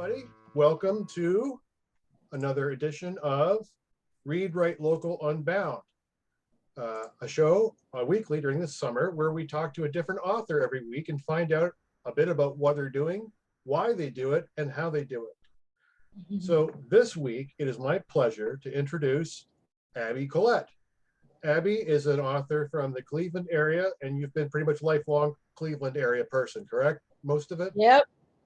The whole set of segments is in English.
everybody. Welcome to another edition of Read, Write, Local, Unbound, a show weekly during the summer where we talk to a different author every week and find out a bit about what they're doing, why they do it, and how they do it. So this week, it is my pleasure to introduce Abby Collette. Abby is an author from the Cleveland area, and you've been pretty much lifelong Cleveland area person, correct? Most of it? Yep.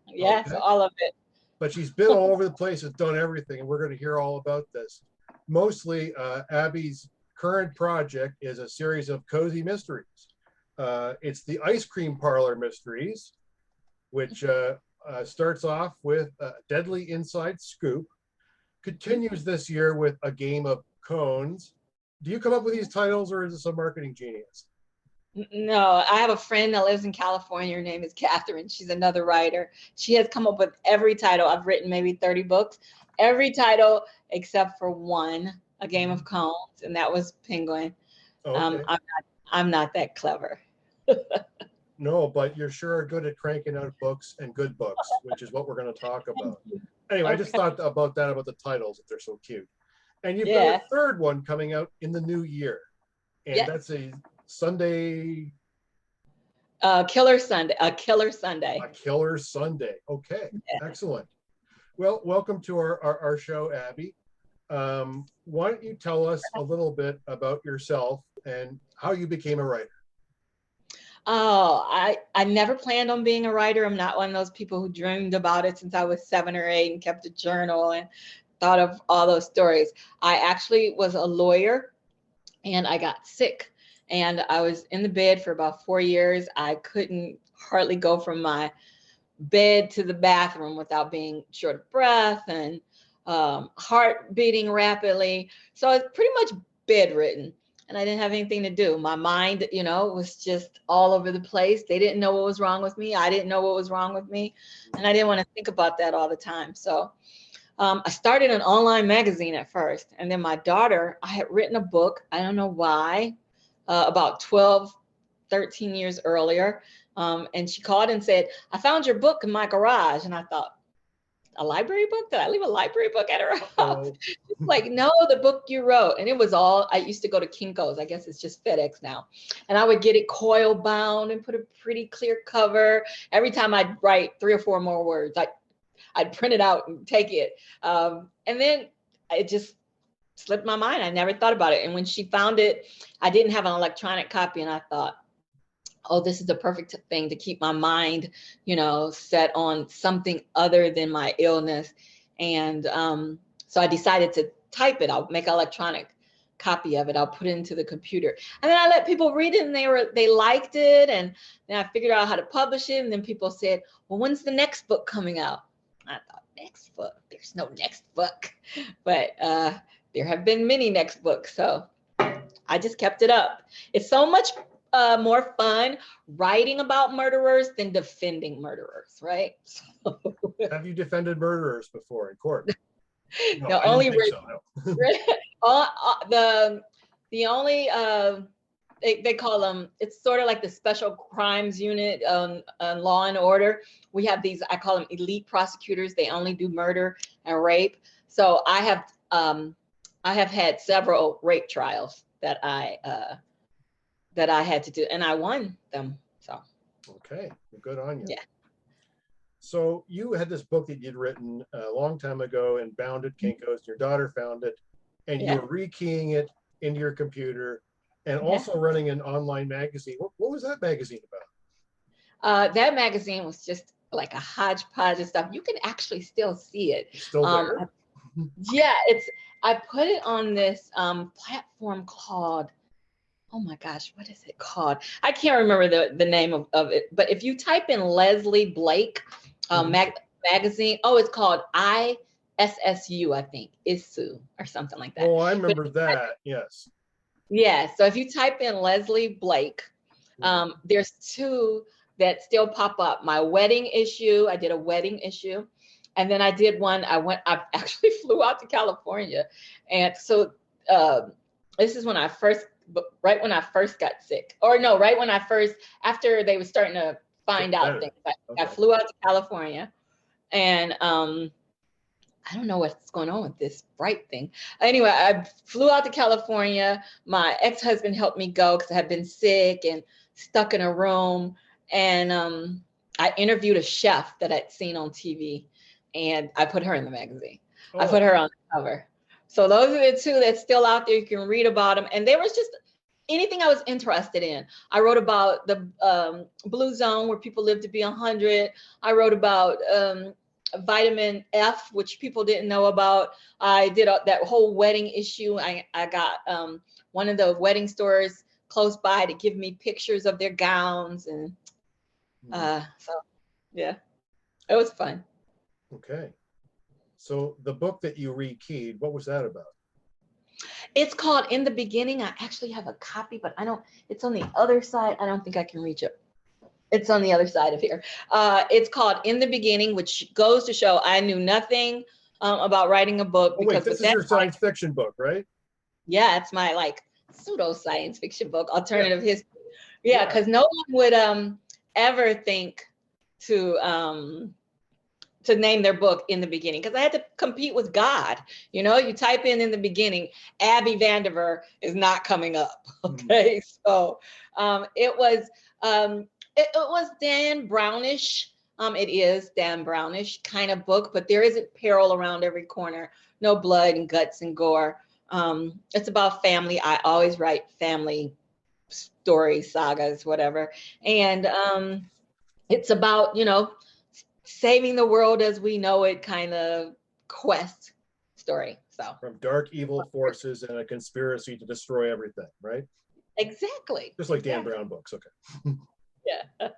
Yes, Okay. all of it. But she's been all over the place, has done everything, and we're going to hear all about this. Mostly, Abby's current project is a series of cozy mysteries. It's the Ice Cream Parlor Mysteries, which starts off with Deadly Inside Scoop, continues this year with A Game of Cones. Do you come up with these titles, or is this a marketing genius? No, I have a friend that lives in California. Her name is Catherine. She's another writer. She has come up with every title. I've written maybe 30 books. Every title except for one, A Game of Cones, and that was Penguin. Okay. I'm not that clever. No, but you're sure good at cranking out books and good books, which is what we're going to talk about. Anyway, I just thought about that, about the titles, that they're so cute. And you've got a third one coming out in the new year. And that's a Sunday. Killer Sunday. A Killer Sunday. A Killer Sunday. Okay, excellent. Well, welcome to our show, Abby. Why don't you tell us a little bit about yourself and how you became a writer? Oh, I never planned on being a writer. I'm not one of those people who dreamed about it since I was 7 or 8 and kept a journal and thought of all those stories. I actually was a lawyer and I got sick and I was in the bed for about 4 years. I couldn't hardly go from my bed to the bathroom without being short of breath and heart beating rapidly. So I was pretty much bedridden. And I didn't have anything to do. My mind, was just all over the place. They didn't know what was wrong with me. I didn't know what was wrong with me. And I didn't want to think about that all the time. So I started an online magazine at first. And then my daughter, I had written a book, I don't know why, about 12, 13 years earlier. And she called and said, I found your book in my garage. And I thought, a library book? Did I leave a library book at her house? Like, no, the book you wrote. And it was all, I used to go to Kinko's. I guess it's just FedEx now. And I would get it coil bound and put a pretty clear cover. Every time I'd write 3 or 4 more words, I'd print it out and take it. And then it just slipped my mind. I never thought about it. And when she found it, I didn't have an electronic copy. And I thought, oh, this is the perfect thing to keep my mind, set on something other than my illness. And so I decided to type it. I'll make an electronic copy of it. I'll put it into the computer. And then I let people read it and they liked it. And then I figured out how to publish it. And then people said, well, when's the next book coming out? I thought, next book? There's no next book. But there have been many next books. So I just kept it up. It's so much more fun writing about murderers than defending murderers, right? So, have you defended murderers before in court? No, the only they call them, it's sort of like the special crimes unit on Law and Order. We have these, I call them elite prosecutors. They only do murder and rape. So I have had several rape trials that I had to do, and I won them. So okay, well, good on you. Yeah. So you had this book that you'd written a long time ago and bound at Kinko's. Your daughter found it, and you were rekeying it into your computer, and also running an online magazine. What was that magazine about? That magazine was just like a hodgepodge of stuff. You can actually still see it. It's still there? Yeah, I put it on this platform called, oh my gosh, what is it called? I can't remember the name of it, but if you type in Leslie Blake magazine, it's called ISSU, I think, ISSU or something like that. Oh, I remember that, yes. Yeah, so if you type in Leslie Blake, there's 2 that still pop up. My wedding issue, I did a wedding issue. And then I did one, I actually flew out to California. And so this is when I first, right when I first got sick, or no, right when after they were starting to find out things. I flew out to California And I don't know what's going on with this bright thing. Anyway, I flew out to California. My ex-husband helped me go because I had been sick and stuck in a room. And I interviewed a chef that I'd seen on TV, and I put her in the magazine. I put her on the cover. So those are the two that's still out there. You can read about them. And they was just anything I was interested in. I wrote about the blue zone where people live to be 100. I wrote about vitamin F, which people didn't know about. I did that whole wedding issue. I got one of the wedding stores close by to give me pictures of their gowns. And so, yeah, it was fun. Okay. So the book that you rekeyed, what was that about? It's called In the Beginning. I actually have a copy, but I don't, it's on the other side. I don't think I can reach it. It's on the other side of here. It's called In the Beginning, which goes to show I knew nothing about writing a book. Oh, wait, this is your science fiction book, right? Yeah, it's my like pseudo science fiction book, alternative history. Yeah, because no one would ever think to name their book In the Beginning, because I had to compete with God. You know, you type in the beginning, Abby Vandiver is not coming up. Okay, so it was Dan Brownish. It is Dan Brownish kind of book, but there isn't peril around every corner. No blood and guts and gore. It's about family. I always write family stories, sagas, whatever. And it's about, you know, saving the world as we know it kind of quest story. So from dark evil forces and a conspiracy to destroy everything, right? Exactly. Just like Dan Brown books. Okay. Yeah.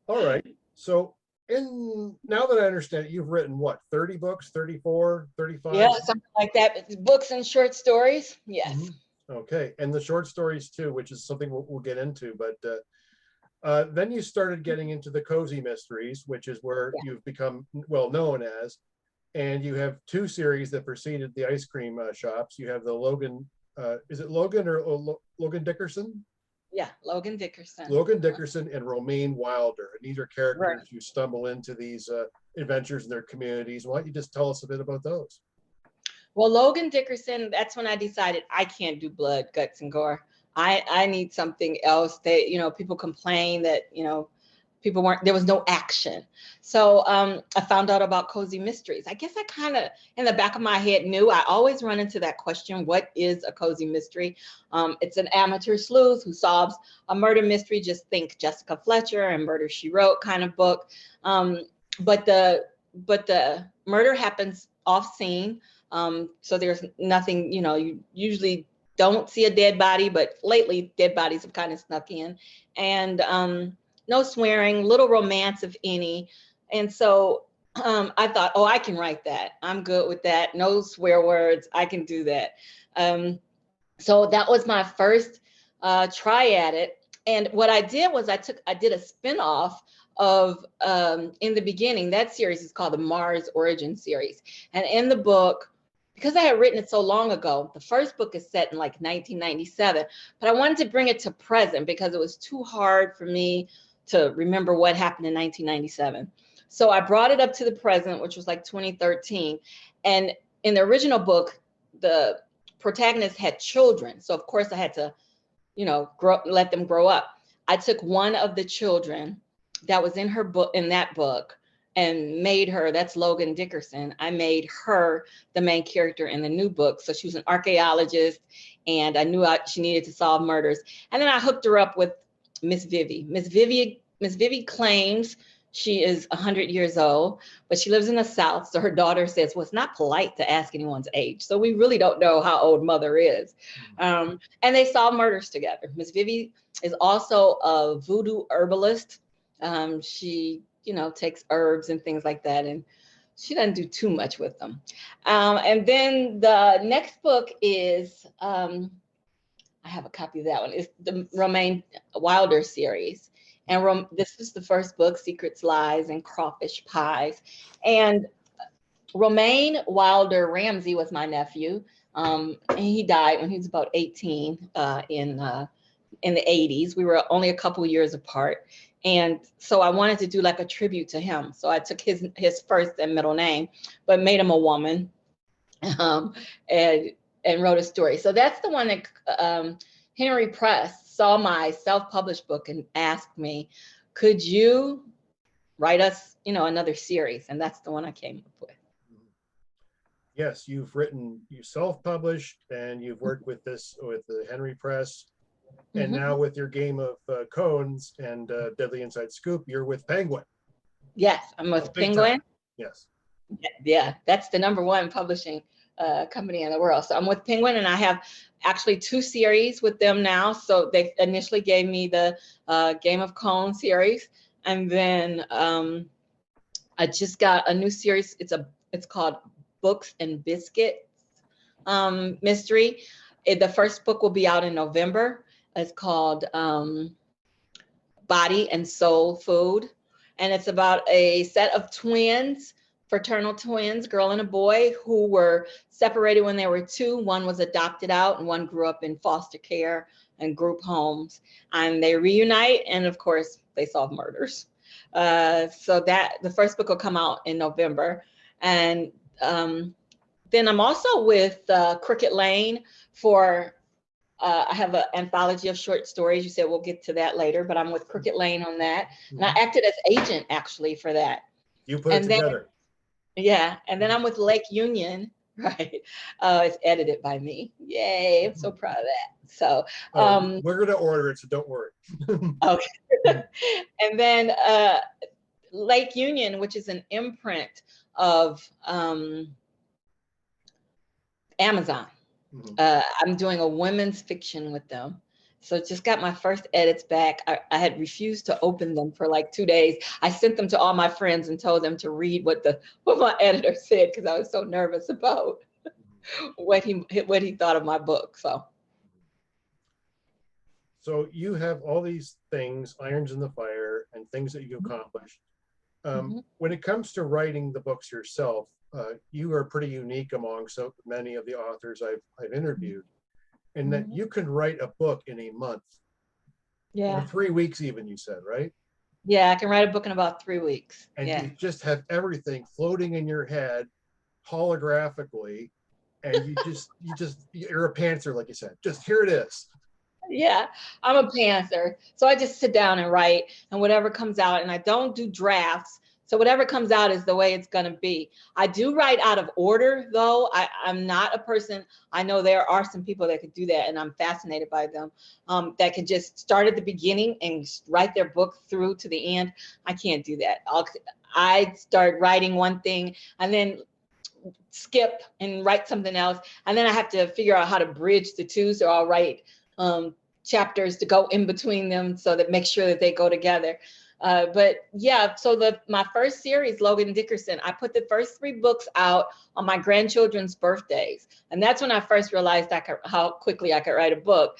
All right. So now that I understand it, you've written what, 30 books, 34, 35? Yeah, something like that. Books and short stories. Yes. Okay. And the short stories too, which is something we'll get into, but then you started getting into the cozy mysteries, which is where you've become well known as, and you have two series that preceded the ice cream shops. You have the Logan, is it Logan or Logan Dickerson? Yeah, Logan Dickerson. Logan Dickerson and Romaine Wilder. And these are characters who stumble into these adventures in their communities. Why don't you just tell us a bit about those? Well, Logan Dickerson, that's when I decided I can't do blood, guts, and gore. I need something else. That, you know, people complain that, you know, there was no action. So I found out about cozy mysteries. I guess I kind of, in the back of my head, knew. I always run into that question, what is a cozy mystery? It's an amateur sleuth who solves a murder mystery. Just think Jessica Fletcher and Murder, She Wrote kind of book. But the murder happens off scene. So there's nothing, you know, you usually don't see a dead body, but lately dead bodies have kind of snuck in. And no swearing, little romance, if any. And so I thought, oh, I can write that. I'm good with that. No swear words. I can do that. So that was my first try at it. And what I did was I did a spinoff of In the Beginning. That series is called the Mars Origin series. And in the book, because I had written it so long ago, the first book is set in like 1997, but I wanted to bring it to present because it was too hard for me to remember what happened in 1997. So I brought it up to the present, which was like 2013. And in the original book, the protagonist had children. So of course I had to, you know, let them grow up. I took one of the children that was in her book, in that book, and made her, that's Logan Dickerson, I made her the main character in the new book. So she was an archaeologist, and I knew she needed to solve murders. And then I hooked her up with Miss Vivi. Miss Vivi claims she is 100 years old, but she lives in the South. So her daughter says, well, it's not polite to ask anyone's age. So we really don't know how old Mother is. And they solve murders together. Miss Vivi is also a voodoo herbalist. She, you know, takes herbs and things like that, and she doesn't do too much with them. And then the next book is, I have a copy of that one. It's the Romaine Wilder series. And this is the first book, Secrets, Lies, and Crawfish Pies. And Romaine Wilder Ramsey was my nephew. And he died when he was about 18 in the 80s. We were only a couple years apart. And so I wanted to do like a tribute to him. So I took his first and middle name, but made him a woman, um, and wrote a story. So that's the one that Henry Press saw my self-published book and asked me, could you write us, another series? And that's the one I came up with. Yes, you self-published, and you've worked with the Henry Press. And now with your game of cones and Deadly Inside Scoop, you're with Penguin. Yes, I'm with Penguin. Yes. Yeah, that's the #1 publishing company in the world. So I'm with Penguin, and I have actually 2 series with them now. So they initially gave me the Game of Cones series, and then I just got a new series. It's called Books and Biscuits Mystery. The first book will be out in November. It's called Body and Soul Food. And it's about a set of twins, fraternal twins, girl and a boy, who were separated when they were 2. One was adopted out and one grew up in foster care and group homes. And they reunite, and of course, they solve murders. So that the first book will come out in November. And then I'm also with Crooked Lane for I have an anthology of short stories. You said we'll get to that later, but I'm with Crooked Lane on that. And I acted as agent actually for that. You put it together. Yeah. And then I'm with Lake Union, right? It's edited by me. Yay. I'm so proud of that. So we're going to order it, so don't worry. Okay. And then Lake Union, which is an imprint of Amazon. I'm doing a women's fiction with them. So just got my first edits back. I had refused to open them for like 2 days. I sent them to all my friends and told them to read what my editor said, because I was so nervous about what he thought of my book. So you have all these things, irons in the fire, and things that you accomplished. When it comes to writing the books yourself, you are pretty unique among so many of the authors I've interviewed, in that you can write a book in a month. Yeah. Or 3 weeks even, you said, right? Yeah, I can write a book in about 3 weeks. And you just have everything floating in your head holographically, and you're a pantser, like you said. Just here it is. Yeah, I'm a pantser. So I just sit down and write, and whatever comes out, and I don't do drafts. So whatever comes out is the way it's going to be. I do write out of order, though. I'm not a person. I know there are some people that could do that, and I'm fascinated by them, that can just start at the beginning and write their book through to the end. I can't do that. I start writing one thing and then skip and write something else. And then I have to figure out how to bridge the two. So I'll write chapters to go in between them so that make sure that they go together. But yeah, so my first series, Logan Dickerson, I put the first 3 books out on my grandchildren's birthdays. And that's when I first realized how quickly I could write a book.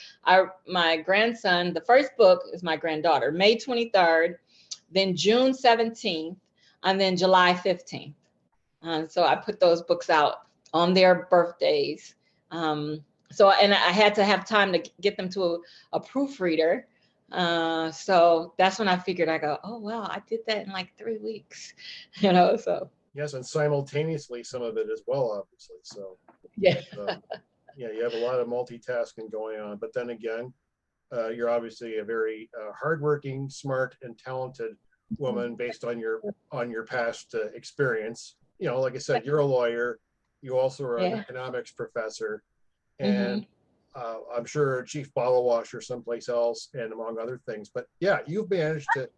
My grandson, the first book is my granddaughter, May 23rd, then June 17th, and then July 15th. So I put those books out on their birthdays. And I had to have time to get them to a proofreader. So that's when I figured, I go, oh, wow, I did that in like 3 weeks, so. Yes, and simultaneously some of it as well, obviously. So yeah, you have a lot of multitasking going on. But then again, you're obviously a very hardworking, smart, and talented woman based on your past experience. Like I said, you're a lawyer. You also are an economics professor, and I'm sure chief bottle washer someplace else, and among other things. But yeah, you've managed to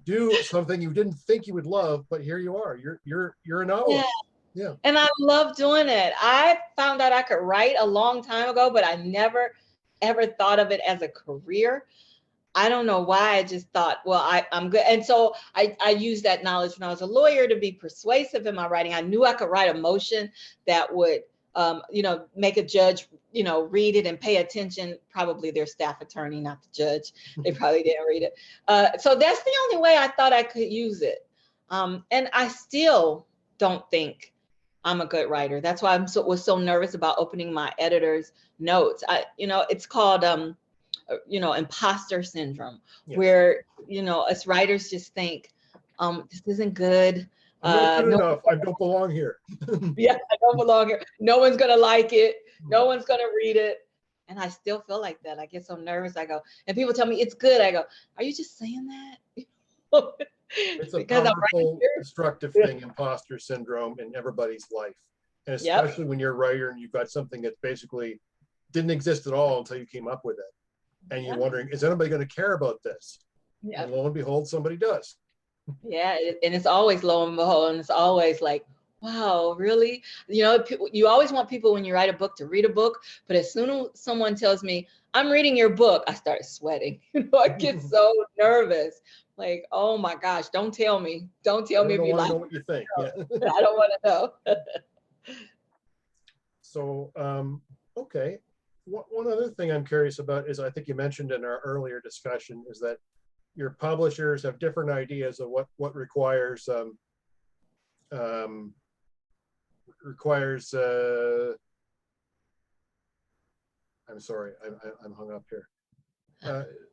do something you didn't think you would love, but here you are. You're a novelist. Yeah. And I love doing it. I found out I could write a long time ago, but I never ever thought of it as a career. I don't know why. I just thought, well, I'm good. And so I used that knowledge when I was a lawyer to be persuasive in my writing. I knew I could write a motion that would make a judge, read it and pay attention. Probably their staff attorney, not the judge. They probably didn't read it. So that's the only way I thought I could use it. And I still don't think I'm a good writer. That's why was so nervous about opening my editor's notes. It's called imposter syndrome, Yes. where, us writers just think, this isn't good. I'm not good No, enough. I don't belong here. yeah, I don't belong here. No one's going to like it. No one's going to read it. And I still feel like that. I get so nervous. I go, and people tell me it's good. I go, are you just saying that? It's a Because I'm powerful, right here. destructive thing, imposter syndrome in everybody's life. And Yep. especially when you're a writer and you've got something that basically didn't exist at all until you came up with it. And you're wondering, is anybody going to care about this? Yeah. And lo and behold, somebody does. Yeah. And it's always lo and behold. And it's always like, wow, really? You always want people when you write a book to read a book. But as soon as someone tells me, I'm reading your book, I start sweating. I get so nervous. Like, oh my gosh, don't tell me. Don't tell me if you like. I don't want to know what you think. Yeah. I don't want to know. So, okay. One other thing I'm curious about is, I think you mentioned in our earlier discussion, is that your publishers have different ideas of what requires I'm sorry, I'm hung up here.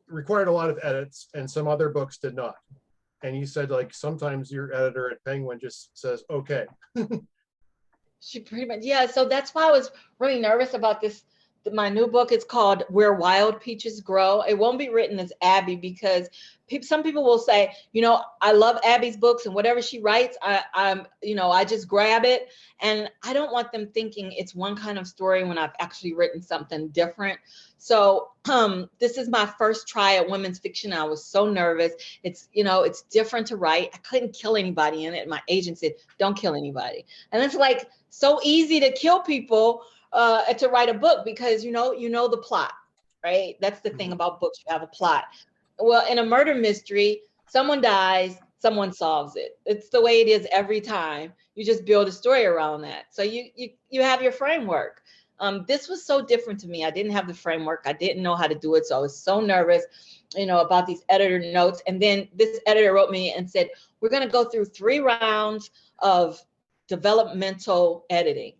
Required a lot of edits, and some other books did not. And you said, like, sometimes your editor at Penguin just says, okay. She pretty much, yeah. So that's why I was really nervous about this. My new book is called Where Wild Peaches Grow. It won't be written as Abby, because some people will say, I love Abby's books, and whatever she writes, I just grab it. And I don't want them thinking it's one kind of story when I've actually written something different. So this is my first try at women's fiction. I was so nervous. It's different to write. I couldn't kill anybody in it. My agent said, don't kill anybody. And it's like so easy to kill people to write a book, because you know the plot, right? That's the thing about books. You have a plot. Well, in a murder mystery, someone dies, someone solves it. It's the way it is every time. You just build a story around that. So you have your framework. This was so different to me. I didn't have the framework. I didn't know how to do it. So I was so nervous, about these editor notes. And then this editor wrote me and said, we're going to go through 3 rounds of developmental editing.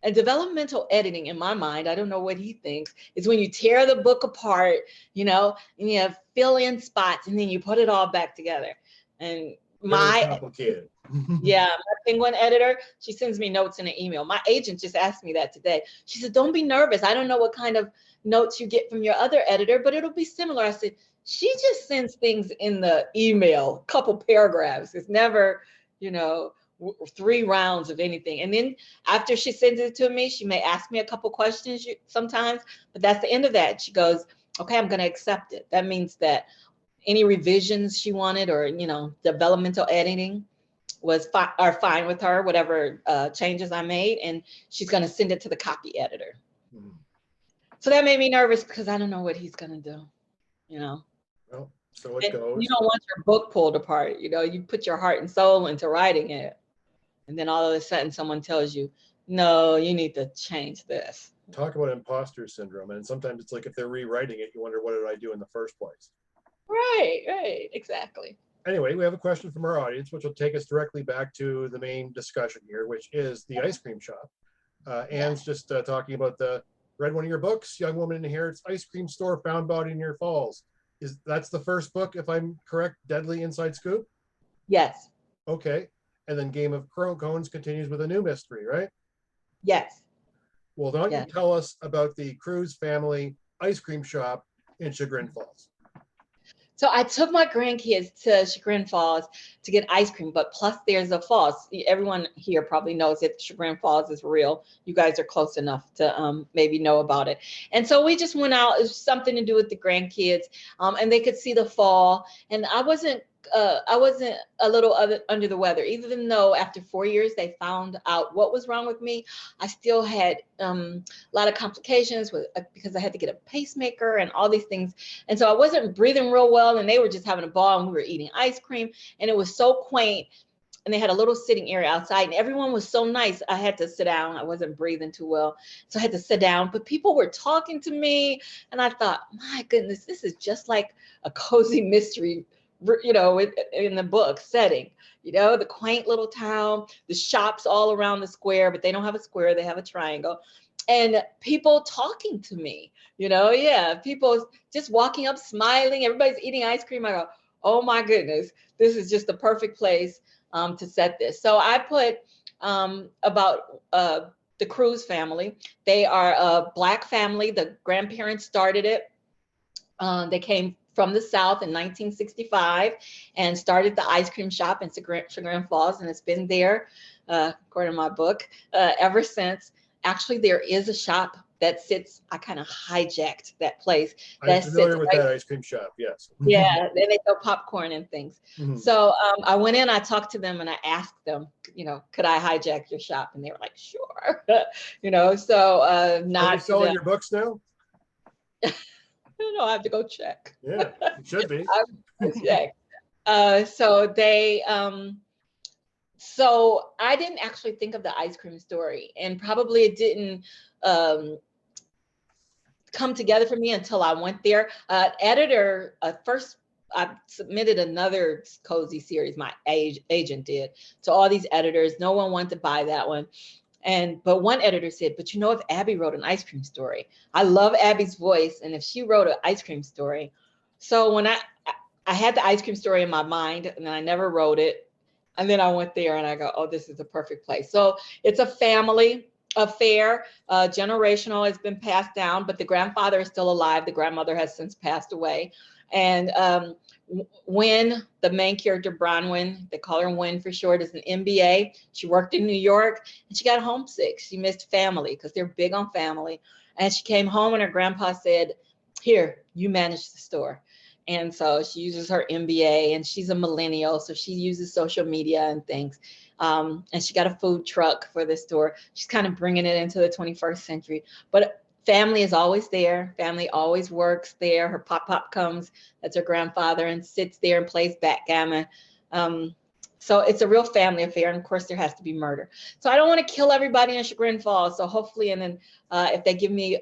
And developmental editing, in my mind, I don't know what he thinks, is when you tear the book apart, and you have fill in spots, and then you put it all back together. And Very complicated. my Penguin editor, she sends me notes in an email. My agent just asked me that today. She said, don't be nervous. I don't know what kind of notes you get from your other editor, but it'll be similar. I said, she just sends things in the email, a couple paragraphs. It's never, 3 rounds of anything. And then after she sends it to me, she may ask me a couple questions sometimes, but that's the end of that. She goes, okay, I'm going to accept it. That means that any revisions she wanted, or, developmental editing are fine with her, whatever changes I made, and she's going to send it to the copy editor. So that made me nervous, because I don't know what he's going to do, Well, so it goes. You don't want your book pulled apart. You put your heart and soul into writing it. And then all of a sudden someone tells you, no, you need to change this. Talk about imposter syndrome. And sometimes it's like, if they're rewriting it, you wonder, what did I do in the first place? Right, exactly. Anyway, we have a question from our audience, which will take us directly back to the main discussion here, which is the ice cream shop. Anne's just talking about read one of your books, Young Woman Inherits Ice Cream Store Found Body Near Falls. That's the first book, if I'm correct, Deadly Inside Scoop? Yes. Okay. And then Game of Cones continues with a new mystery, right? Yes. Well, why don't you tell us about the Cruz family ice cream shop in Chagrin Falls? So I took my grandkids to Chagrin Falls to get ice cream, but plus there's a falls. Everyone here probably knows that Chagrin Falls is real. You guys are close enough to maybe know about it. And so we just went out. It was something to do with the grandkids, and they could see the fall. And I wasn't a little under the weather, even though after 4 years they found out what was wrong with me. I still had a lot of complications because I had to get a pacemaker and all these things. And so I wasn't breathing real well, and they were just having a ball, and we were eating ice cream, and it was so quaint. And they had a little sitting area outside, and everyone was so nice. I had to sit down. I wasn't breathing too well, so I had to sit down. But people were talking to me, and I thought, my goodness, this is just like a cozy mystery, in the book setting, the quaint little town, the shops all around the square, but they don't have a square, they have a triangle. and people talking to me, yeah, people just walking up, smiling, everybody's eating ice cream. I go, oh my goodness, this is just the perfect place to set this. So I put about the Cruz family. They are a Black family. The grandparents started it. They came from the South in 1965 and started the ice cream shop in Chagrin Falls, and it's been there, according to my book, ever since. Actually, there is a shop that sits, I kind of hijacked that place. I'm familiar with that ice cream shop, yes. Yeah, then they sell popcorn and things. Mhm. So I went in, I talked to them, and I asked them, could I hijack your shop? And they were like, sure. So Are not they selling your books now? I have to go check. Yeah, it should be. I have to check. So they, so I didn't actually think of the ice cream story, and probably it didn't come together for me until I went there. Editor, first I submitted another cozy series, my agent did, to all these editors. No one wanted to buy that one. But one editor said, but if Abby wrote an ice cream story, I love Abby's voice, and if she wrote an ice cream story. So when I had the ice cream story in my mind, and I never wrote it. And then I went there and I go, oh, this is the perfect place. So it's a family affair, generational, has been passed down, but the grandfather is still alive. The grandmother has since passed away. And Wynn, the main character, Bronwyn, they call her Wynn for short, is an MBA. She worked in New York and she got homesick. She missed family because they're big on family. And she came home and her grandpa said, here, you manage the store. And so she uses her MBA, and she's a millennial, so she uses social media and things. And she got a food truck for the store. She's kind of bringing it into the 21st century. But family is always there. Family always works there. Her pop comes, that's her grandfather, and sits there and plays backgammon. So it's a real family affair. And of course, there has to be murder. So I don't want to kill everybody in Chagrin Falls. So hopefully, and then if they give me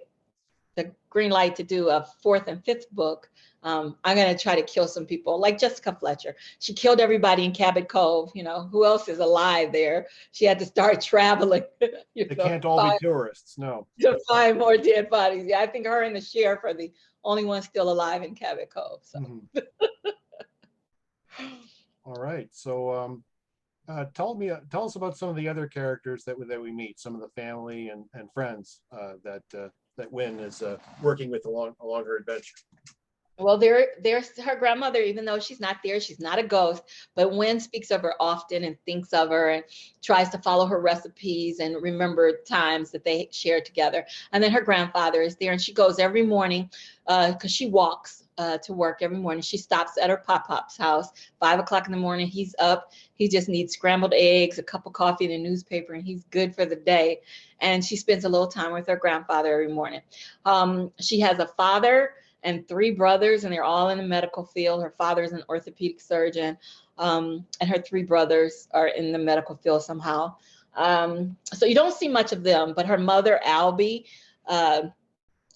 the green light to do a 4th and 5th book, I'm going to try to kill some people, like Jessica Fletcher. She killed everybody in Cabot Cove. Who else is alive there? She had to start traveling. They can't all be tourists, no. To find more dead bodies. Yeah, I think her and the sheriff are the only ones still alive in Cabot Cove. So. Mm-hmm. All right. So tell us about some of the other characters that we meet, some of the family and friends that Wynn is working with along her adventure. Well, there's her grandmother, even though she's not there, she's not a ghost, but Wynn speaks of her often and thinks of her and tries to follow her recipes and remember times that they shared together. And then her grandfather is there, and she goes every morning because she walks to work every morning. She stops at her pop's house, 5 o'clock in the morning. He's up. He just needs scrambled eggs, a cup of coffee, and a newspaper, and he's good for the day. And she spends a little time with her grandfather every morning. She has a father and 3 brothers, and they're all in the medical field. Her father's an orthopedic surgeon, and her 3 brothers are in the medical field somehow. So you don't see much of them, but her mother, Albie,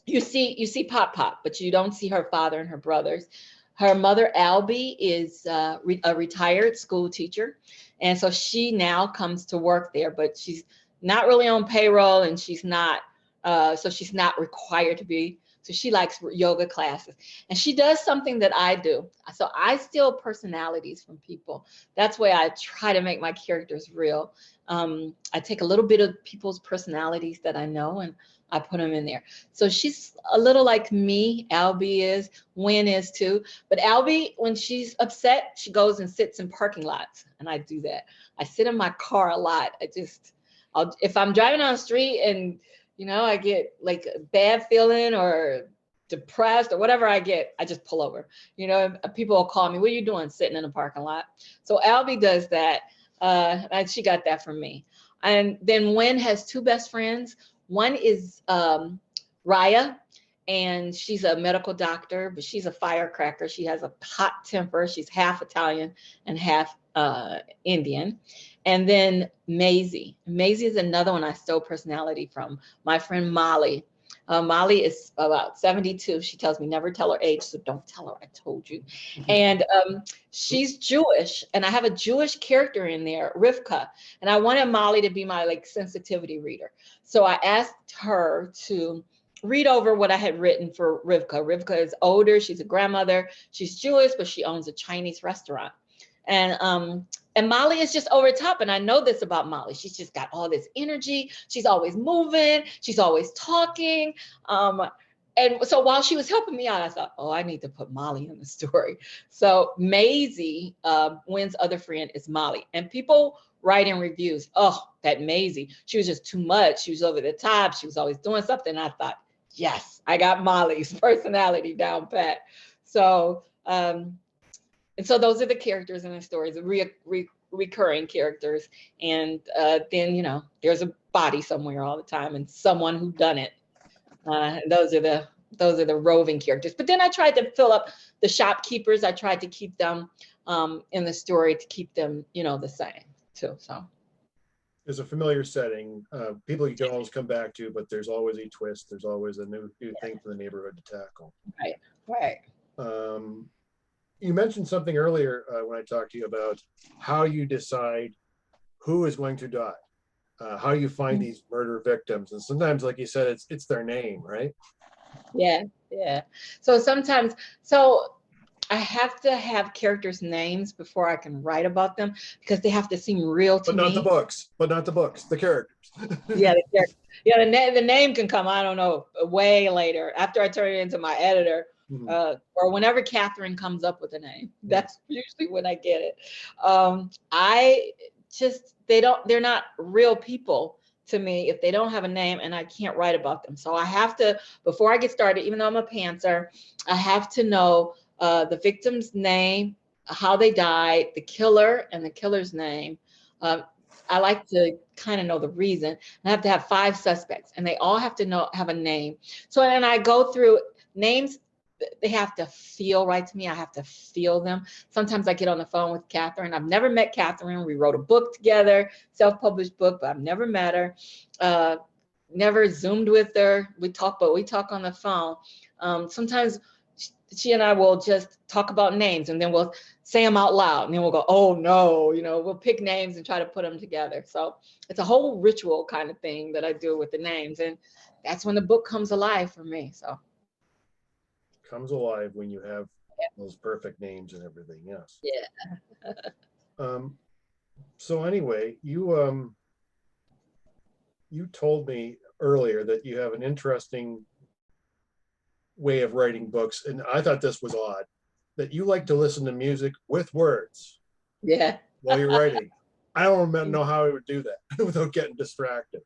you see Pop, but you don't see her father and her brothers. Her mother, Albie, is a retired school teacher, and so she now comes to work there, but she's not really on payroll, and she's not required to be. So she likes yoga classes, and she does something that I do. So I steal personalities from people. That's why I try to make my characters real. I take a little bit of people's personalities that I know, and I put them in there. So she's a little like me. Albie is, Wynn is too. But Albie, when she's upset, she goes and sits in parking lots, and I do that. I sit in my car a lot. If I'm driving on the street and I get like a bad feeling or depressed or whatever I get, I just pull over. People will call me, what are you doing sitting in a parking lot? So Albie does that. And she got that from me. And then Wynn has 2 best friends. One is Raya, and she's a medical doctor, but she's a firecracker. She has a hot temper. She's half Italian and half Indian. And then Maisie. Maisie is another one I stole personality from. My friend Molly. Molly is about 72. She tells me never tell her age, so don't tell her I told you. And she's Jewish, and I have a Jewish character in there, Rivka, and I wanted Molly to be my like sensitivity reader. So I asked her to read over what I had written for Rivka. Rivka is older. She's a grandmother. She's Jewish, but she owns a Chinese restaurant. And Molly is just over the top. And I know this about Molly. She's just got all this energy. She's always moving. She's always talking. And so while she was helping me out, I thought, oh, I need to put Molly in the story. So Maisie, Wynn's other friend, is Molly. And people write in reviews, oh, that Maisie, she was just too much. She was over the top. She was always doing something. And I thought, yes, I got Molly's personality down pat. So, and so those are the characters in the stories, recurring characters. And then, you know, there's a body somewhere all the time and someone who done it. Those are the roving characters. But then I tried to fill up the shopkeepers. I tried to keep them in the story, to keep them, you know, the same too. So there's a familiar setting, people you can always come back to, but there's always a twist. There's always a new thing for the neighborhood to tackle. Right. You mentioned something earlier when I talked to you about how you decide who is going to die, how you find these murder victims, and sometimes, like you said, it's their name, right? Yeah. So sometimes, I have to have characters' names before I can write about them because they have to seem real to me. But not the books, the characters. Yeah, the character. Yeah, the name can come, I don't know, way later after I turn it into my editor. Or whenever Catherine comes up with a name, that's usually when I get it. They're not real people to me if they don't have a name, and I can't write about them. So I have to, before I get started, even though I'm a pantser, I have to know the victim's name, how they died, the killer and the killer's name. I like to kind of know the reason. I have to have 5 suspects, and they all have to have a name. So then I go through names. They have to feel right to me. I have to feel them. Sometimes I get on the phone with Catherine. I've never met Catherine. We wrote a book together, self-published book, but I've never met her. Never Zoomed with her. We talk on the phone. Sometimes she and I will just talk about names, and then we'll say them out loud, and then we'll go, oh no, you know, we'll pick names and try to put them together. So it's a whole ritual kind of thing that I do with the names, and that's when the book comes alive for me. So comes alive when you have those perfect names and everything. Yes. Yeah. So anyway, you told me earlier that you have an interesting way of writing books, and I thought this was odd, that you like to listen to music with words. Yeah. While you're writing. I don't know how I would do that without getting distracted.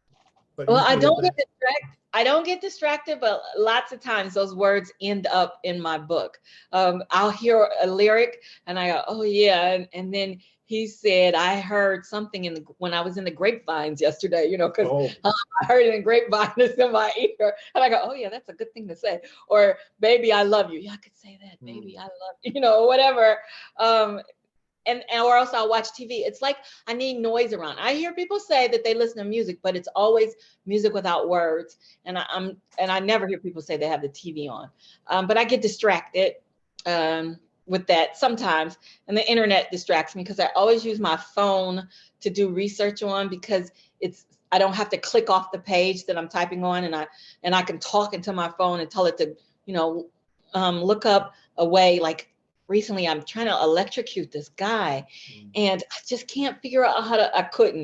But well, I don't get distracted. I don't get distracted, but lots of times those words end up in my book. I'll hear a lyric and I go, oh yeah. And then he said, I heard something when I was in the grapevines yesterday, you know, because I heard it in grapevine, it's in my ear. And I go, oh yeah, that's a good thing to say. Or baby, I love you. Yeah, I could say that. Baby, I love you, you know, whatever. Or else I'll watch TV. It's like I need noise around. I hear people say that they listen to music, but it's always music without words. And I never hear people say they have the TV on. But I get distracted with that sometimes, and the internet distracts me because I always use my phone to do research on, because I don't have to click off the page that I'm typing on, and I can talk into my phone and tell it to, you know, look up a way. Like recently I'm trying to electrocute this guy, and I just can't figure out how to. I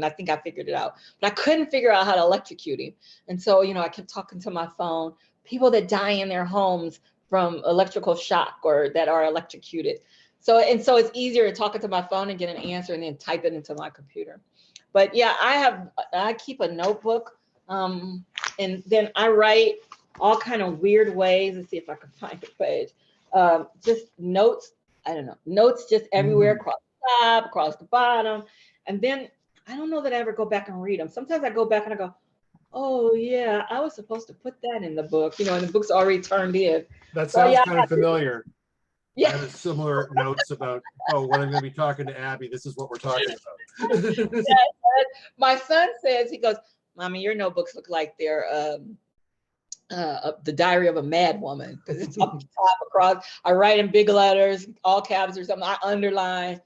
think I figured it out, but I couldn't figure out how to electrocute him. And so, you know, I kept talking to my phone, people that die in their homes from electrical shock or that are electrocuted. So it's easier to talk into my phone and get an answer and then type it into my computer. But yeah, I keep a notebook, and then I write all kind of weird ways. Let's see if I can find the page. Just notes. I don't know, notes just everywhere, across the top, across the bottom. And then I don't know that I ever go back and read them. Sometimes I go back and I go, oh yeah, I was supposed to put that in the book, you know, and the book's already turned in. That sounds kind of familiar. Yeah. I have similar notes about, when I'm going to be talking to Abby, this is what we're talking about. My son says, he goes, Mommy, your notebooks look like they're The Diary of a Mad Woman, because it's up top across. I write in big letters, all caps or something. I underline,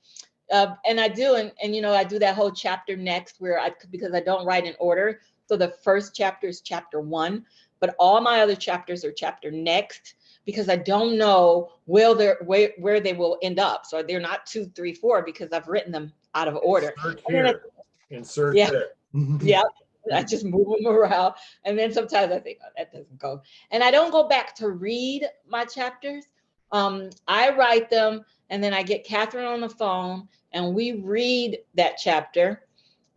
and I do, and you know, I do that whole chapter next because I don't write in order. So the first chapter is chapter 1, but all my other chapters are chapter next, because I don't know where they will end up. So they're not 2, 3, 4 because I've written them out of order. Insert here. Insert yeah, there. yeah. I just move them around. And then sometimes I think, oh, that doesn't go. And I don't go back to read my chapters. I write them, and then I get Catherine on the phone and we read that chapter.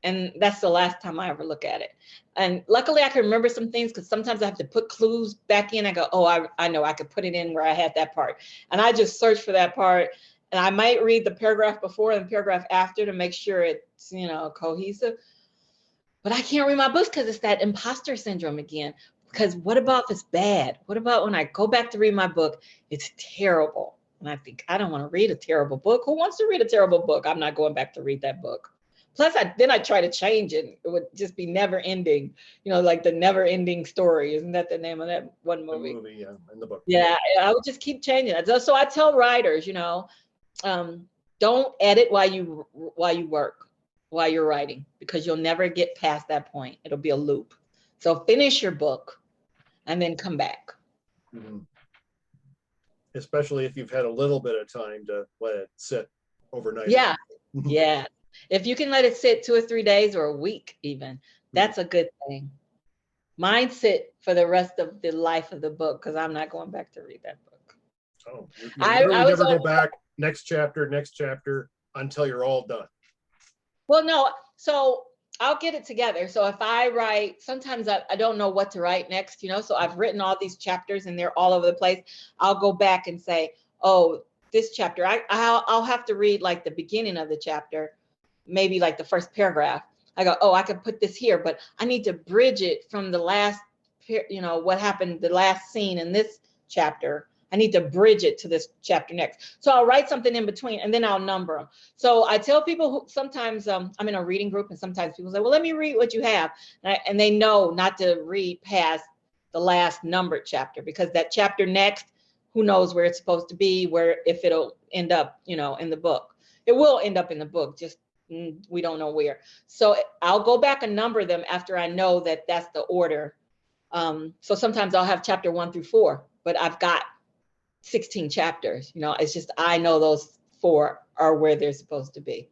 And that's the last time I ever look at it. And luckily I can remember some things, because sometimes I have to put clues back in. I go, oh, I know I could put it in where I had that part. And I just search for that part. And I might read the paragraph before and the paragraph after to make sure it's, you know, cohesive. But I can't read my books because it's that imposter syndrome again. Because what about if it's bad? What about when I go back to read my book, it's terrible? And I think, I don't want to read a terrible book. Who wants to read a terrible book? I'm not going back to read that book. Plus, then I try to change it. It would just be never ending, you know, like the never ending story. Isn't that the name of that one movie? The movie, yeah, in the book. Yeah, I would just keep changing it. So I tell writers, you know, don't edit while you work, while you're writing, because you'll never get past that point. It'll be a loop. So finish your book and then come back. Mm-hmm. Especially if you've had a little bit of time to let it sit overnight. Yeah, yeah. If you can let it sit 2 or 3 days or a week even, that's a good thing. Mine sit for the rest of the life of the book, because I'm not going back to read that book. Oh, you I never go back next chapter until you're all done. Well, no, so I'll get it together. So if I write, sometimes I don't know what to write next, you know, so I've written all these chapters and they're all over the place. I'll go back and say, oh, this chapter, I'll have to read like the beginning of the chapter, maybe like the first paragraph. I go, oh, I could put this here, but I need to bridge it from the last, you know, what happened, the last scene in this chapter. I need to bridge it to this chapter next. So I'll write something in between and then I'll number them. So I tell people who sometimes I'm in a reading group and sometimes people say, well, let me read what you have. And they know not to read past the last numbered chapter, because that chapter next, who knows where it's supposed to be, if it'll end up, you know, in the book. It will end up in the book, just we don't know where. So I'll go back and number them after I know that that's the order. So sometimes I'll have chapter 1 through 4, but I've got 16 chapters, you know, it's just, I know those 4 are where they're supposed to be.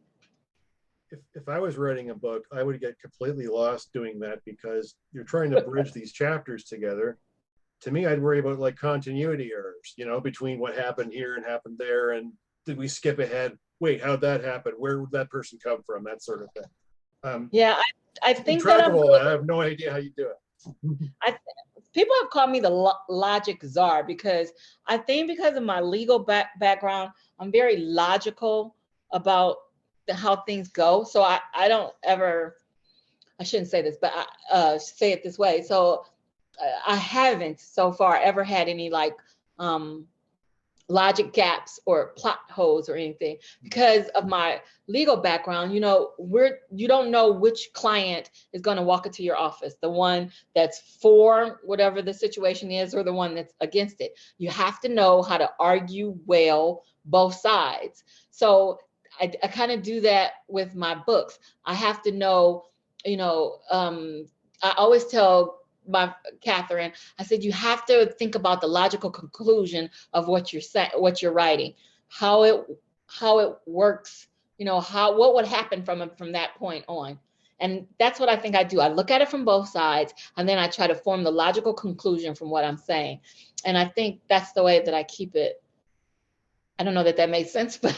If I was writing a book, I would get completely lost doing that, because you're trying to bridge these chapters together. To me, I'd worry about like continuity errors, you know, between what happened here and happened there. And did we skip ahead? Wait, how'd that happen? Where would that person come from? That sort of thing. Yeah, I think track of all that. I have no idea how you do it. People have called me the logic czar, because I think because of my legal background, I'm very logical about how things go. So I don't ever, I shouldn't say this, but I say it this way. So I haven't so far ever had any like logic gaps or plot holes or anything, because of my legal background. You know, you don't know which client is going to walk into your office, the one that's for whatever the situation is or the one that's against it. You have to know how to argue well both sides. So I kind of do that with my books. I have to know, you know, I always tell my Catherine, I said, you have to think about the logical conclusion of what you're saying, what you're writing, how it works, you know, what would happen from that point on. And that's what I think I do. I look at it from both sides, and then I try to form the logical conclusion from what I'm saying. And I think that's the way that I keep it. I don't know that that makes sense, but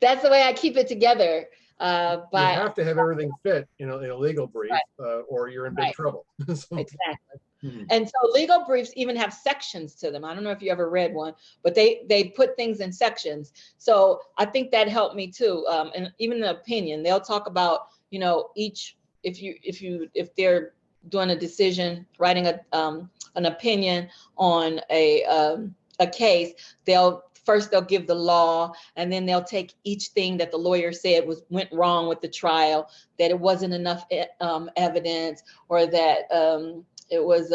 that's the way I keep it together. You have to have everything fit, you know, in a legal brief, right, or you're in big trouble. So. Exactly. And so legal briefs even have sections to them. I don't know if you ever read one, but they put things in sections. So I think that helped me too. And even the opinion, they'll talk about, you know, each, if they're doing a decision, writing an opinion on a case, they'll give the law, and then they'll take each thing that the lawyer said went wrong with the trial, that it wasn't enough evidence, or that it was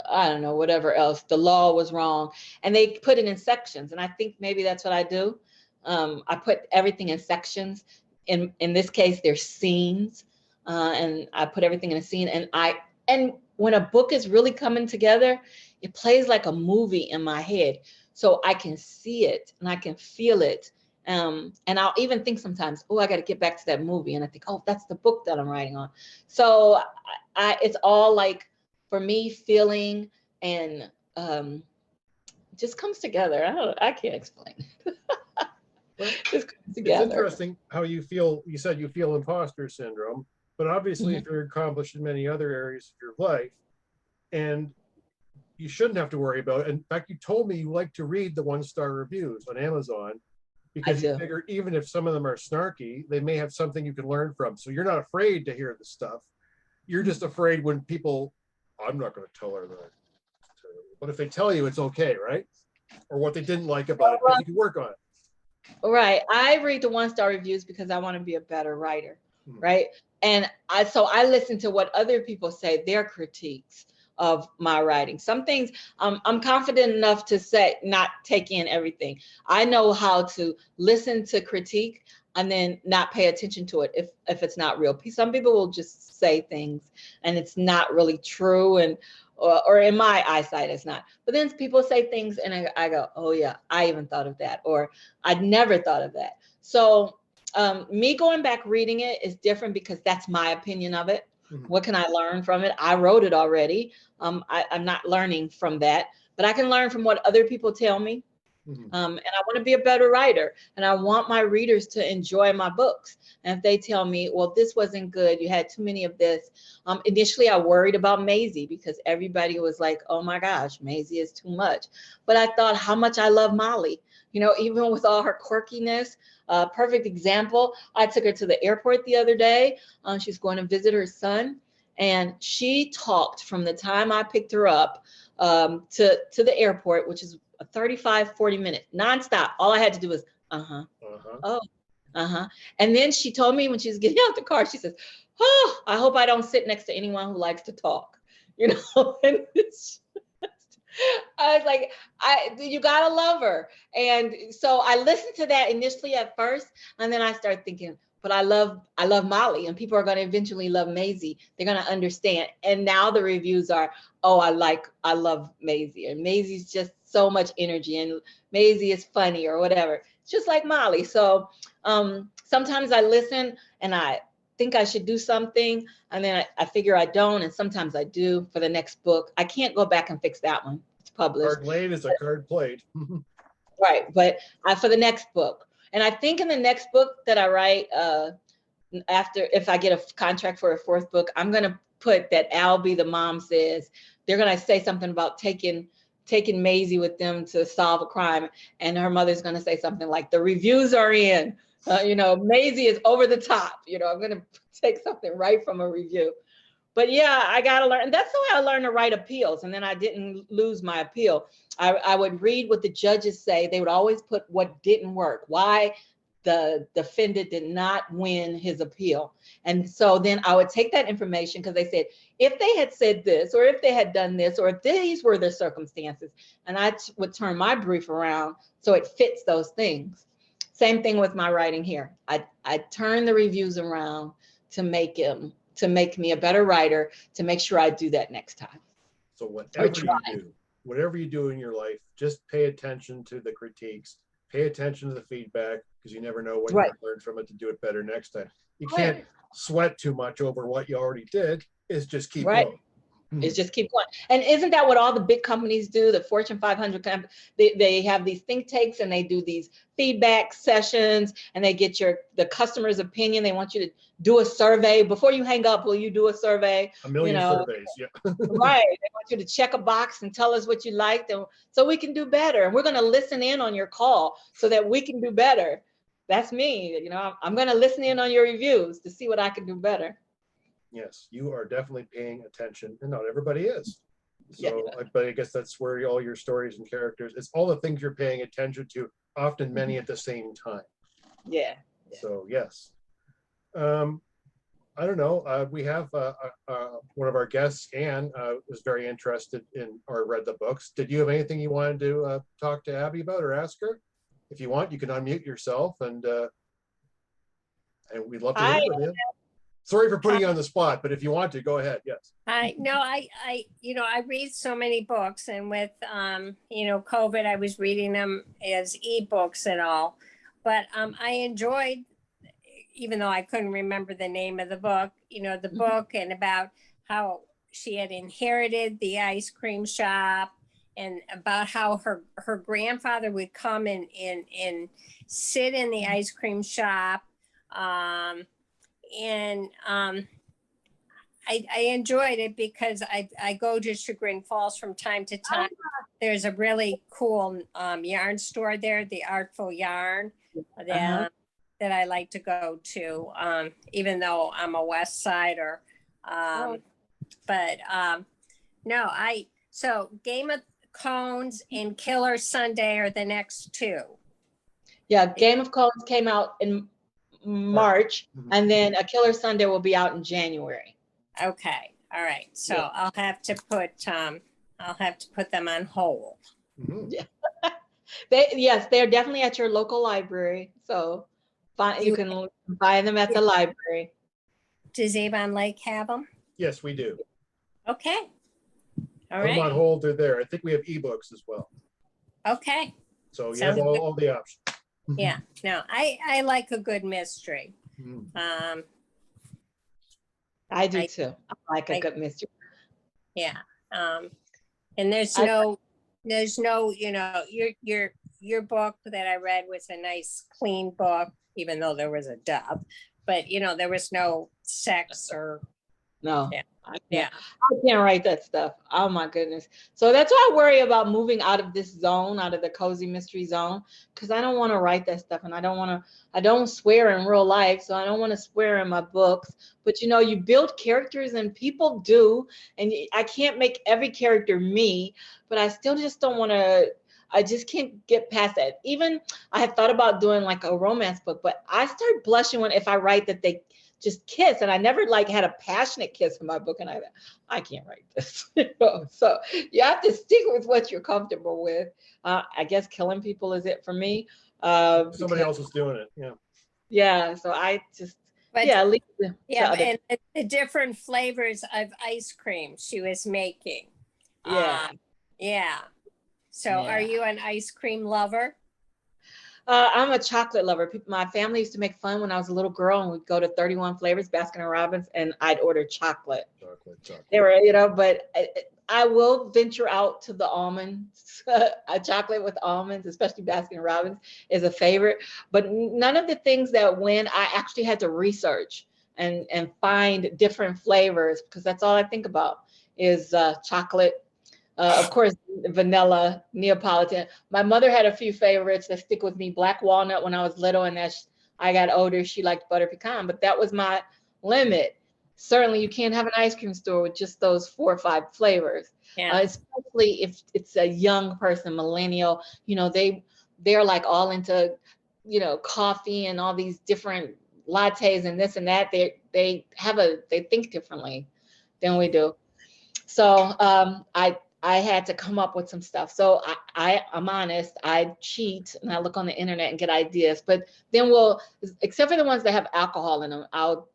I don't know, whatever else, the law was wrong. And they put it in sections. And I think maybe that's what I do. I put everything in sections. In this case, there's scenes, and I put everything in a scene. And when a book is really coming together, it plays like a movie in my head. So I can see it and I can feel it. And I'll even think sometimes, oh, I got to get back to that movie. And I think, oh, that's the book that I'm writing on. So it's all like, for me, feeling and just comes together. I can't explain. Well, It just comes it's together. interesting how you feel. You said you feel imposter syndrome, but obviously, if you're accomplished in many other areas of your life, and you shouldn't have to worry about it. In fact, you told me you like to read the 1-star reviews on Amazon because you figure even if some of them are snarky, they may have something you can learn from. So you're not afraid to hear the stuff. You're just afraid when people, I'm not going to tell her that. But if they tell you, it's okay, right? Or what they didn't like about it, because you can work on it. Right. I read the 1-star reviews because I want to be a better writer. Right. And so I listen to what other people say, their critiques of my writing. Some things I'm confident enough to say, not take in everything. I know how to listen to critique and then not pay attention to it if it's not real. Some people will just say things and it's not really true, and or in my eyesight it's not. But then people say things and I go, oh yeah, I even thought of that, or I'd never thought of that. So me going back reading it is different because that's my opinion of it. What can I learn from it? I wrote it already. I'm not learning from that, but I can learn from what other people tell me. And I want to be a better writer, and I want my readers to enjoy my books. And if they tell me, well, this wasn't good, you had too many of this. Initially, I worried about Maisie because everybody was like, oh my gosh, Maisie is too much. But I thought how much I love Molly, even with all her quirkiness. Perfect example. I took her to the airport the other day. She's going to visit her son. And she talked from the time I picked her up to the airport, which is a 35-40 minute nonstop. All I had to do was, oh, and then she told me when she was getting out the car, she says, oh, I hope I don't sit next to anyone who likes to talk, and I was like, you gotta love her. And so I listened to that initially at first, and then I started thinking, but I love Molly, and people are going to eventually love Maisie. They're going to understand. And now the reviews are, oh, I love Maisie, and Maisie's just so much energy, and Maisie is funny or whatever. It's just like Molly. So sometimes I listen and I think I should do something, and then I figure I don't, and sometimes I do for the next book. I can't go back and fix that one. It's published. Card laid is a card played. Right, but for the next book. And I think in the next book that I write, if I get a contract for a 4th book, I'm going to put that Albie, the mom, says they're going to say something about taking Maisie with them to solve a crime. And her mother's going to say something like, the reviews are in, Maisie is over the top. I'm going to take something right from a review. But yeah, I got to learn. And that's the way I learned to write appeals. And then I didn't lose my appeal. I would read what the judges say. They would always put what didn't work, why the defendant did not win his appeal. And so then I would take that information, because they said, if they had said this, or if they had done this, or if these were the circumstances, and I would turn my brief around so it fits those things. Same thing with my writing here. I turn the reviews around to make me a better writer, to make sure I do that next time. So whatever you do in your life, just pay attention to the critiques, pay attention to the feedback, because you never know what you're going to learn from it to do it better next time. You can't sweat too much over what you already did. It's just keep going. It's just keep going. And isn't that what all the big companies do? The Fortune 500 companies, they have these think tanks, and they do these feedback sessions, and they get the customer's opinion. They want you to do a survey before you hang up. Will you do a survey? A million surveys, yeah. Right. They want you to check a box and tell us what you liked, so we can do better. And we're going to listen in on your call so that we can do better. That's me. I'm going to listen in on your reviews to see what I can do better. Yes, you are definitely paying attention, and not everybody is. So, but I guess that's where all your stories and characters, it's all the things you're paying attention to, often many at the same time. Yeah. So, yes. I don't know. We have one of our guests, Anne, was very interested in or read the books. Did you have anything you wanted to talk to Abby about or ask her? If you want, you can unmute yourself, and we'd love to hear I, from you. Sorry for putting you on the spot, but if you want to, go ahead. Yes. I read so many books, and with, COVID, I was reading them as ebooks and all, but, I enjoyed, even though I couldn't remember the name of the book, the book and about how she had inherited the ice cream shop, and about how her grandfather would come and sit in the ice cream shop. I enjoyed it because I go to Chagrin Falls from time to time. There's a really cool yarn store there, the Artful Yarn, that I like to go to, even though I'm a West Sider. So Game of Cones and Killer Sunday are the next two. Yeah, Game of Cones came out in March, and then A Killer Sunday will be out in January. Okay, all right. So yeah. I'll have to put them on hold. Yeah. They're definitely at your local library. So you can buy them at the library. Does Avon Lake have them? Yes, we do. Okay. All Put right. them on hold. They're there. I think we have ebooks as well. Okay. So you have all the options. Yeah. No, I like a good mystery. I do too. I like a good mystery. Yeah. And there's no, your book that I read was a nice clean book, even though there was a dub, but there was no sex or. No. Yeah. I can't write that stuff. Oh my goodness. So that's why I worry about moving out of this zone, out of the cozy mystery zone, because I don't want to write that stuff, and I don't swear in real life, so I don't want to swear in my books. But you build characters, and people do, and I can't make every character me, but I still just don't want to. I just can't get past that. Even I had thought about doing like a romance book, but I start blushing if I write that they just kiss, and I never had a passionate kiss in my book, and I can't write this. So you have to stick with what you're comfortable with. I guess killing people is it for me. Somebody else is doing it. Yeah. Yeah. So I just and the different flavors of ice cream she was making. Yeah. Yeah. So are you an ice cream lover? I'm a chocolate lover. My family used to make fun when I was a little girl, and we'd go to 31 Flavors, Baskin & Robbins, and I'd order chocolate. They were, but I will venture out to the almonds. A chocolate with almonds, especially Baskin & Robbins, is a favorite. But none of the things that when I actually had to research and find different flavors, because that's all I think about is chocolate. Of course, vanilla, Neapolitan. My mother had a few favorites that stick with me. Black walnut when I was little, and as I got older, she liked butter pecan, but that was my limit. Certainly, you can't have an ice cream store with just those 4 or 5 flavors. Yeah. Especially if it's a young person, millennial. They're like all into, coffee and all these different lattes and this and that. They think differently than we do. So I had to come up with some stuff. So I'm honest, I cheat and I look on the internet and get ideas, but then except for the ones that have alcohol in them, I'll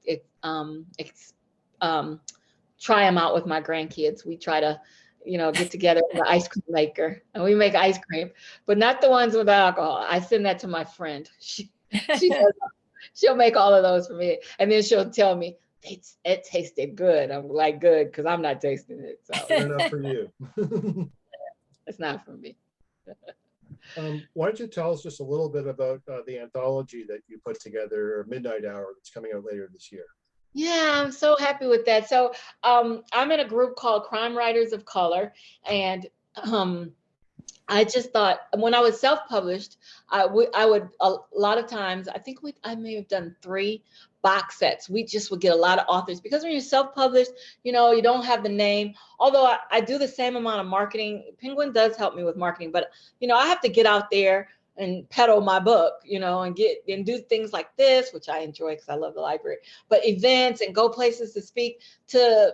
try them out with my grandkids. We try to, get together with the ice cream maker and we make ice cream, but not the ones with alcohol. I send that to my friend. She'll make all of those for me. And then she'll tell me, it tasted good. I'm like, good, because I'm not tasting it. So fair enough for you. It's not for me. Why don't you tell us just a little bit about the anthology that you put together, Midnight Hour, that's coming out later this year? Yeah, I'm so happy with that. So I'm in a group called Crime Writers of Color, and I just thought when I was self-published, I would a lot of times, I may have done 3 box sets. We just would get a lot of authors, because when you're self-published, you don't have the name. Although I do the same amount of marketing. Penguin does help me with marketing, but I have to get out there and peddle my book, you know, and do things like this, which I enjoy because I love the library, but events and go places to speak to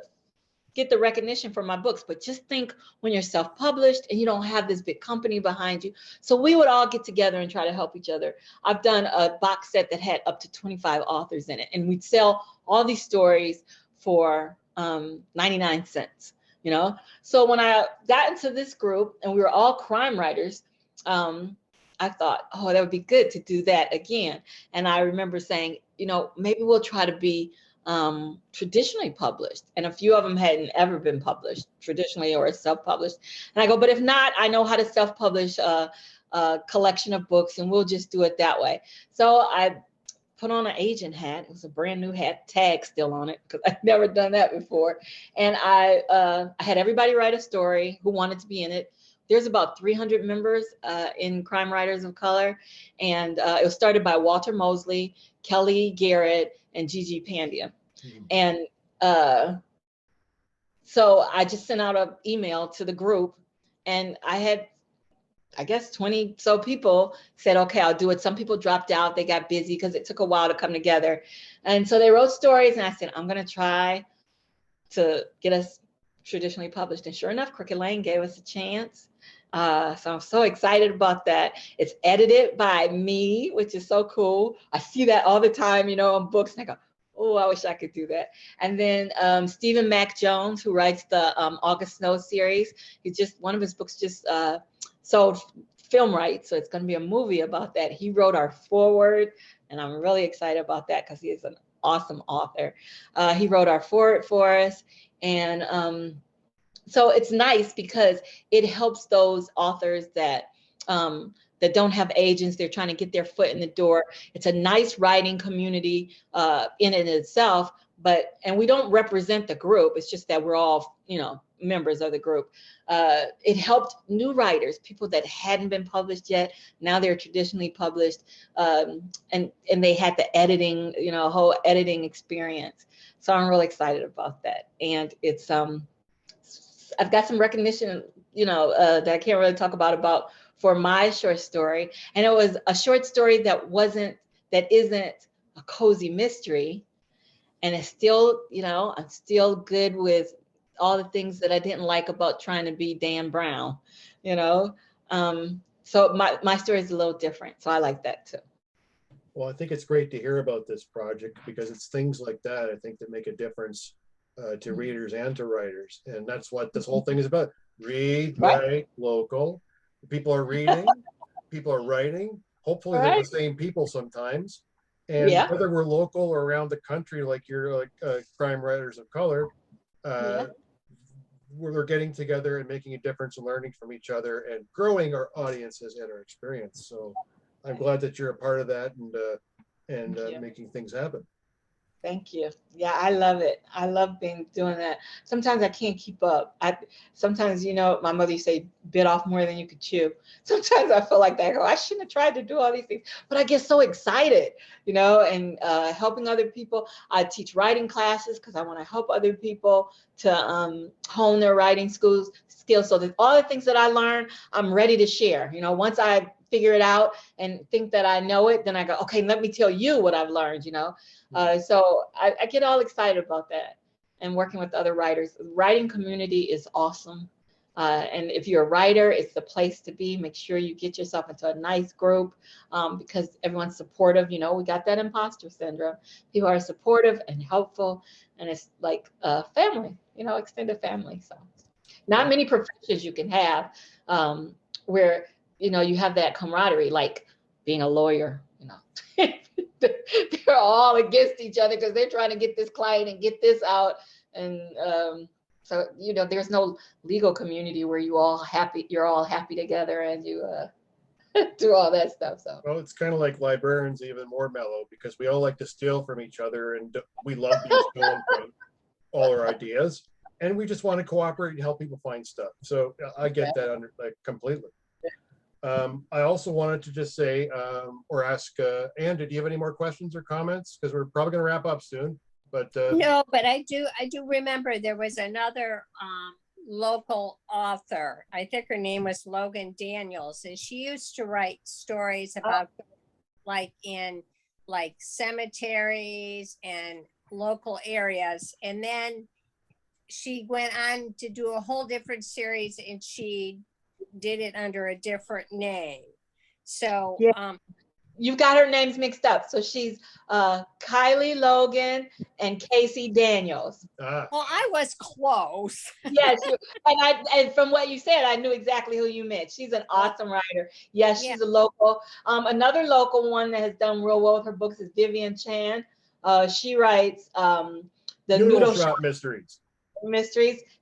get the recognition for my books. But just think when you're self-published and you don't have this big company behind you. So we would all get together and try to help each other. I've done a box set that had up to 25 authors in it, and we'd sell all these stories for 99 cents, you know? So when I got into this group and we were all crime writers, I thought, oh, that would be good to do that again. And I remember saying, you know, maybe we'll try to be traditionally published. And a few of them hadn't ever been published traditionally or self-published. And I go, but if not, I know how to self-publish a collection of books, and we'll just do it that way. So I put on an agent hat. It was a brand new hat, tag still on it, because I'd never done that before. And I had everybody write a story who wanted to be in it. There's about 300 members in Crime Writers of Color. And it was started by Walter Mosley, Kelly Garrett, and Gigi Pandia. And so I just sent out an email to the group, and I had, I guess, 20 so people said, okay, I'll do it. Some people dropped out. They got busy because it took a while to come together. And so they wrote stories, and I said, I'm going to try to get us traditionally published. And sure enough, Crooked Lane gave us a chance. So I'm so excited about that. It's edited by me, which is so cool. I see that all the time, you know, on books, and I go, oh, I wish I could do that. And then Stephen Mac Jones, who writes the August Snow series, one of his books just sold film rights, so it's going to be a movie about that. He wrote our foreword, and I'm really excited about that because he is an awesome author. He wrote our foreword for us, and so it's nice because it helps those authors that don't have agents. They're trying to get their foot in the door. It's a nice writing community in and itself, and we don't represent the group. It's just that we're all, you know, members of the group. It helped new writers, people that hadn't been published yet. Now they're traditionally published, and they had the editing, you know, whole editing experience. So I'm really excited about that. And it's I've got some recognition, you know, that I can't really talk about for my short story. And it was a short story that isn't a cozy mystery. And it's still, you know, I'm still good with all the things that I didn't like about trying to be Dan Brown, you know. So my story is a little different. So I like that too. Well, I think it's great to hear about this project because it's things like that, I think, that make a difference to readers and to writers. And that's what this whole thing is about. Read, write, local. People are reading, people are writing. Hopefully they're the same people sometimes. And whether we're local or around the country, like you're like Crime Writers of Color, we're getting together and making a difference and learning from each other and growing our audiences and our experience. So I'm glad that you're a part of that and making things happen. Thank you. Yeah, I love it. I love doing that. Sometimes I can't keep up. Sometimes, you know, my mother used to say, bit off more than you could chew. Sometimes I feel like that. I go, I shouldn't have tried to do all these things, but I get so excited, you know, and helping other people. I teach writing classes because I want to help other people to hone their writing skills. So that all the things that I learned, I'm ready to share. You know, once I figure it out and think that I know it, then I go, okay, let me tell you what I've learned, you know. So I get all excited about that and working with other writers. The writing community is awesome. And if you're a writer, it's the place to be. Make sure you get yourself into a nice group because everyone's supportive. You know, we got that imposter syndrome. People are supportive and helpful, and it's like a family, you know, extended family. So not many professions you can have where, you know, you have that camaraderie, like being a lawyer, you know. They're all against each other because they're trying to get this client and get this out. And so, you know, there's no legal community where you're all happy together and you do all that stuff. So, well, it's kind of like Librarians, even more mellow, because we all like to steal from each other and we love being stolen from all our ideas. And we just want to cooperate and help people find stuff. So I get that completely. I also wanted to just say or ask Anna, do you have any more questions or comments? Because we're probably going to wrap up soon. But no, but I do remember there was another local author. I think her name was Logan Daniels, and she used to write stories about like in like cemeteries and local areas. And then she went on to do a whole different series, and she did it under a different name. So you've got her names mixed up. So she's Kylie Logan and Casey Daniels. Well, I was close. Yes, and from what you said, I knew exactly who you meant. She's an awesome writer. Yes, she's a local. Another local one that has done real well with her books is Vivian Chan. She writes the Noodle Shop Mysteries.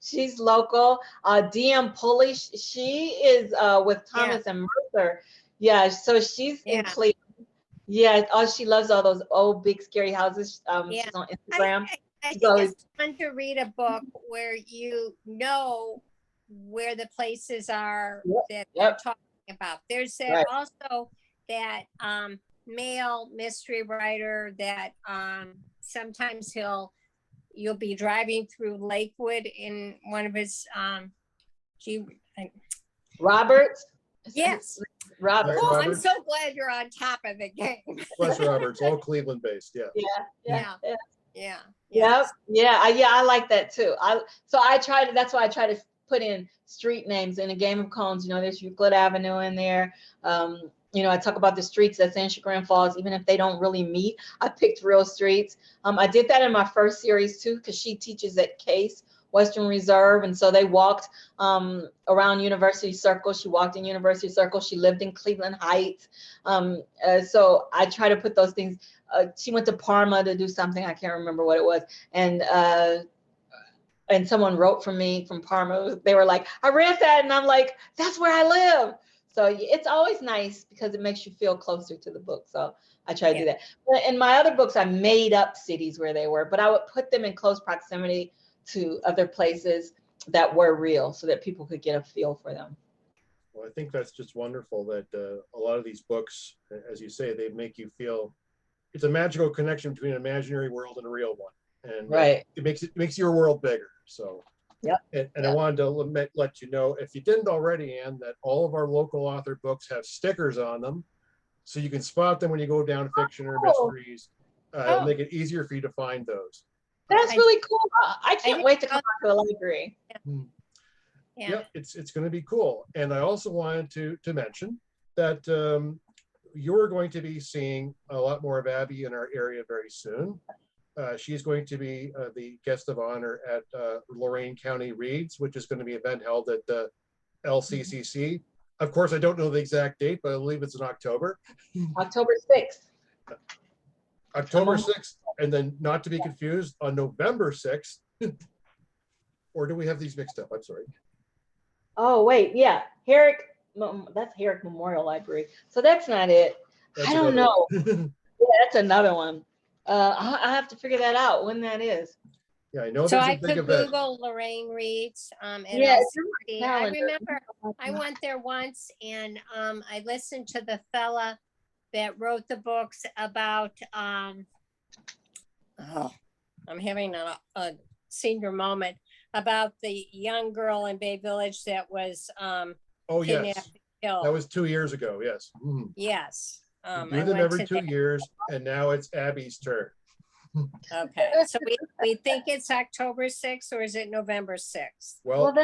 She's local. DM Pulley, she is with Thomas and Mercer. Yeah, so she's in Cleveland. Yeah, she loves all those old big scary houses. She's on Instagram. I think it's fun to read a book where you know where the places are that they're talking about. There's also that male mystery writer that sometimes you'll be driving through Lakewood in one of his Roberts. Yes. Robert. Oh, I'm so glad you're on top of the game. Wes Roberts, all Cleveland based. Yeah. I like that too. That's why I try to put in street names in A Game of Cones. You know, there's Euclid Avenue in there. I talk about the streets that's in Chagrin Falls, even if they don't really meet. I picked real streets. I did that in my first series too, because she teaches at Case Western Reserve, and so they walked around University Circle. She walked in University Circle. She lived in Cleveland Heights. So I try to put those things. She went to Parma to do something. I can't remember what it was, and someone wrote for me from Parma. They were like, I read that, and I'm like, that's where I live. So it's always nice because it makes you feel closer to the book. So I try to do that. But in my other books, I made up cities where they were, but I would put them in close proximity to other places that were real so that people could get a feel for them. Well, I think that's just wonderful that a lot of these books, as you say, they make you feel it's a magical connection between an imaginary world and a real one. And it makes your world bigger. So, and I wanted to let you know, if you didn't already, Anne, that all of our local author books have stickers on them. So you can spot them when you go down fiction or mysteries. It'll make it easier for you to find those. That's really cool. I can't wait to come back to the library. It's going to be cool. And I also wanted to mention that you're going to be seeing a lot more of Abby in our area very soon. She's going to be the guest of honor at Lorain County Reads, which is going to be an event held at the LCCC. Of course, I don't know the exact date, but I believe it's in October. October 6th. October 6th, and then not to be confused, on November 6th, or do we have these mixed up? I'm sorry. Oh, wait, Herrick, that's Herrick Memorial Library. So that's not it. I don't know. That's another one. I have to figure that out when that is. Yeah, I know. So I could Google Lorraine Reads. I remember I went there once, and I listened to the fella that wrote the books about. I'm having a senior moment about the young girl in Bay Village that was kidnapped and killed. That was 2 years ago. Yes. Yes. We do them every 2 years, and now it's Abby's turn. Okay, so we think it's October 6th, or is it November 6th? Well,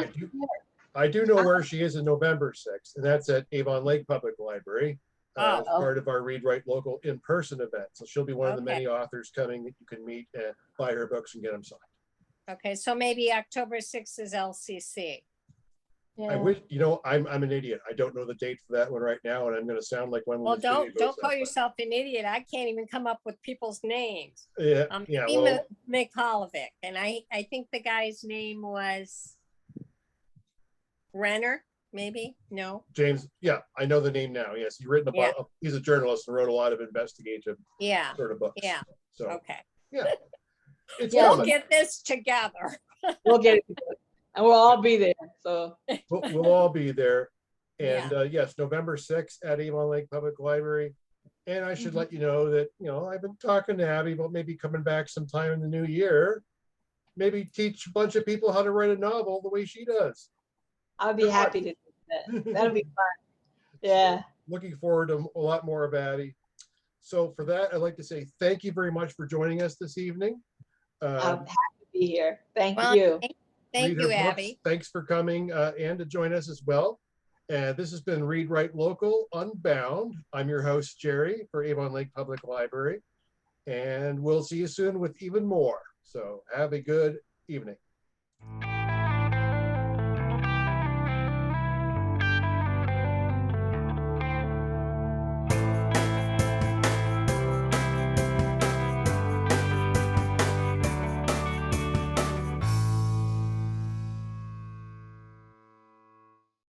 I do know where she is in November 6th, and that's at Avon Lake Public Library as part of our Read Write Local in-person event. So she'll be one of the many authors coming that you can meet and buy her books and get them signed. Okay, so maybe October 6th is LCC. I wish, I'm an idiot. I don't know the date for that one right now, and I'm going to sound like one. Well, don't call yourself an idiot. I can't even come up with people's names. McCollivick, and I think the guy's name was Renner, maybe. No, James. Yeah, I know the name now. Yes, he's a journalist and wrote a lot of investigative sort of books. Yeah. So okay. Yeah. We'll get this together. We'll get it together. And we'll all be there. So we'll all be there. And yes, November 6th at Avon Lake Public Library. And I should let you know that, I've been talking to Abby about maybe coming back sometime in the new year. maybe teach a bunch of people how to write a novel the way she does. I'll be Good luck. happy to do that. That'll be fun. Yeah. Looking forward to a lot more of Addie. So for that, I'd like to say thank you very much for joining us this evening. I'm happy to be here. Thank Well, you. thank Reader you, Books, Abby. thanks for coming and to join us as well. And this has been Read Write Local Unbound. I'm your host, Jerry, for Avon Lake Public Library. And we'll see you soon with even more. So have a good evening.